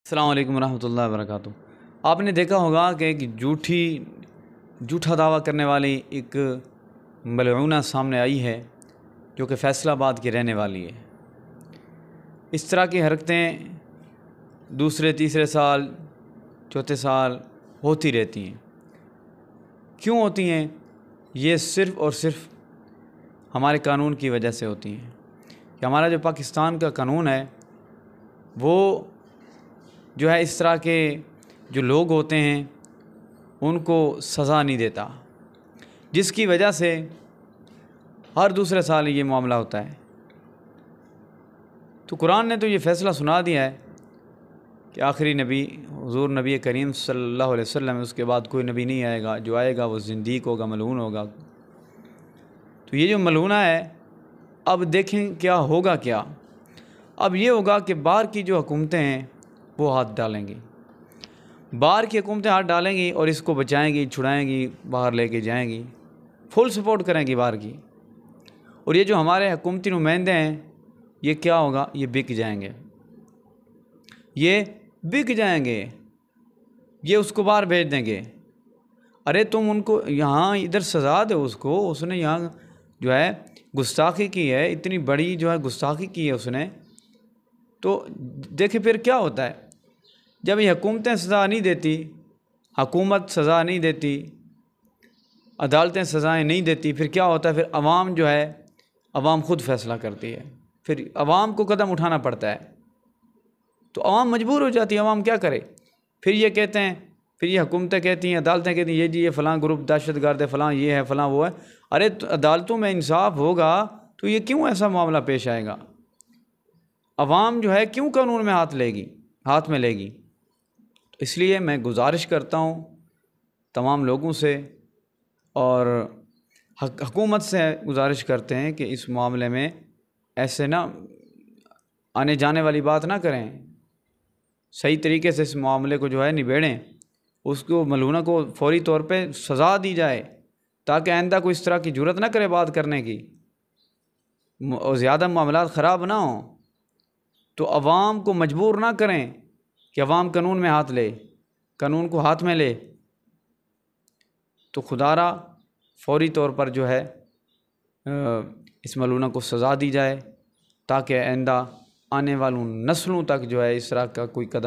अस्सलाम वालेकुम रहमतुल्लाहि व बरकातुहू। आपने देखा होगा कि एक झूठा दावा करने वाली एक मलऊना सामने आई है जो कि फ़ैसलाबाद की रहने वाली है। इस तरह की हरकतें दूसरे तीसरे साल चौथे साल होती रहती हैं। क्यों होती हैं? ये सिर्फ़ और सिर्फ हमारे कानून की वजह से होती हैं कि हमारा जो पाकिस्तान का कानून है वो जो है इस तरह के जो लोग होते हैं उनको सज़ा नहीं देता, जिसकी वजह से हर दूसरे साल ये मामला होता है। तो कुरान ने तो ये फ़ैसला सुना दिया है कि आखिरी नबी हुज़ूर नबी करीम सल्लल्लाहु अलैहि वसल्लम, उसके बाद कोई नबी नहीं आएगा, जो आएगा वो ज़िंदीक होगा, मलऊन होगा। तो ये जो मलऊना है, अब देखें क्या होगा। क्या अब ये होगा कि बाहर की जो हुकूमतें हैं वो हाथ डालेंगी, बाहर की हुकूमतें हाथ डालेंगी और इसको बचाएंगी, छुड़ाएंगी, बाहर लेके जाएंगी, फुल सपोर्ट करेंगी बाहर की। और ये जो हमारे हुकूमती नुमाइंदे हैं, ये क्या होगा, ये बिक जाएंगे, ये बिक जाएंगे, ये उसको बाहर भेज देंगे। अरे तुम उनको यहाँ इधर सज़ा दो उसको, उसने यहाँ जो है गुस्ताखी की है, इतनी बड़ी जो है गुस्ताखी की है उसने। तो देखिए फिर क्या होता है, जब ये हुकूमतें सज़ा नहीं देती, हुकूमत सज़ा नहीं देती, अदालतें सज़ाएं नहीं देती, फिर क्या होता है, फिर अवाम जो है, अवाम ख़ुद फ़ैसला करती है, फिर अवाम को कदम उठाना पड़ता है। तो अवाम मजबूर हो जाती है, अवाम क्या करे। फिर ये कहते हैं, फिर ये हुकूमतें कहती हैं, अदालतें कहती हैं, ये जी ये फ़लाँ ग्रुप दहशतगर्द है, फ़लाँ ये है, फ़लाँ वो है। अरे तो अदालतों में इंसाफ होगा तो ये क्यों ऐसा मामला पेश आएगा? अवाम जो है क्यों कानून में हाथ में लेगी? तो इसलिए मैं गुजारिश करता हूँ तमाम लोगों से और हुकूमत से गुजारिश करते हैं कि इस मामले में ऐसे ना आने जाने वाली बात ना करें, सही तरीके से इस मामले को जो है निबेड़ें, उसको मलूना को फौरी तौर पे सज़ा दी जाए ताकि आइंदा कोई इस तरह की जुर्रत ना करे बात करने की और ज़्यादा मामलात ख़राब ना हों। तो अवाम को मजबूर ना करें कि अवाम कानून में हाथ ले, कानून को हाथ में ले। तो खुदारा फौरी तौर पर जो है इस मलूना को सज़ा दी जाए ताकि आइंदा आने वालों नस्लों तक जो है इस तरह का कोई कदम